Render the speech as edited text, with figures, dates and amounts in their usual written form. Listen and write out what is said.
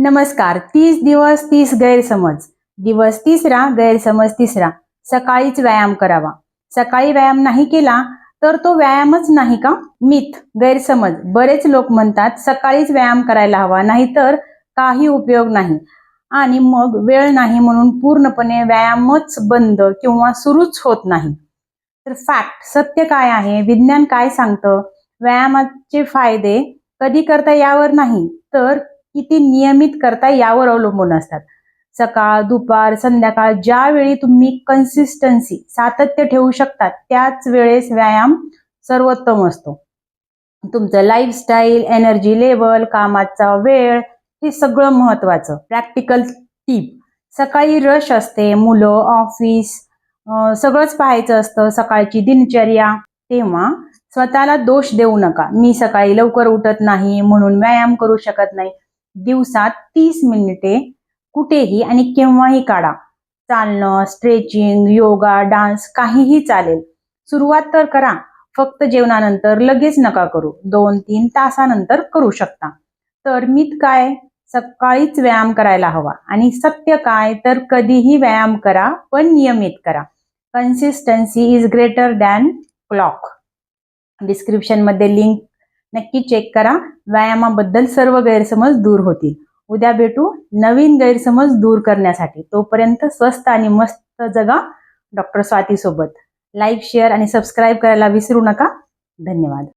नमस्कार. 30 दिवस 30 गैरसमज. दिवस तिसरा, गैरसमज तिसरा. सकाळीच व्यायाम करावा. सकाळी व्यायाम नाही केला तर तो व्यायामच नाही का? मिथ, गैरसमज. बरेच लोक म्हणतात सकाळीच व्यायाम करायला हवा, नाहीतर काही उपयोग नाही. आणि मग वेळ नाही म्हणून पूर्णपणे व्यायामच बंद किंवा सुरूच होत नाही. तर फॅक्ट, सत्य काय आहे? विज्ञान काय सांगतं? व्यायामाचे फायदे कधी करता यावर नाही, तर किती नियमित करता यावर अवलंबून असतात. सकाळ, दुपार, संध्याकाळ ज्यावेळी तुम्ही कन्सिस्टन्सी, सातत्य ठेवू शकतात त्याच वेळेस व्यायाम सर्वोत्तम असतो. तुमचं लाईफस्टाईल, एनर्जी लेवल, कामाचा वेळ हे सगळं महत्वाचं. प्रॅक्टिकल टीप, सकाळी रश असते, मुलं, ऑफिस सगळंच पाहायचं असतं, सकाळची दिनचर्या. तेव्हा स्वतःला दोष देऊ नका. मी सकाळी लवकर उठत नाही म्हणून व्यायाम करू शकत नाही. दिवसात 30 मिनिटे कुठेही आणि केव्हाही काढा. चालणं, स्ट्रेचिंग, योगा, डान्स काहीही चालेल. सुरुवात तर करा. फक्त जेवणानंतर लगेच नका करू. 2-3 तासानंतर करू शकता. तर मिथ काय? सकाळीच व्यायाम करायला हवा. आणि सत्य काय? तर कधीही व्यायाम करा, पण नियमित करा. Consistency is greater than clock. Description मध्ये लिंक नक्की चेक करा. व्यायामाबद्दल सर्व गैरसमज दूर होतील. उद्या भेटू नवीन गैरसमज दूर करण्यासाठी. तोपर्यंत स्वस्त आणि मस्त जगा डॉक्टर स्वाती सोबत. लाईक, शेअर आणि सबस्क्राईब करायला विसरू नका. धन्यवाद.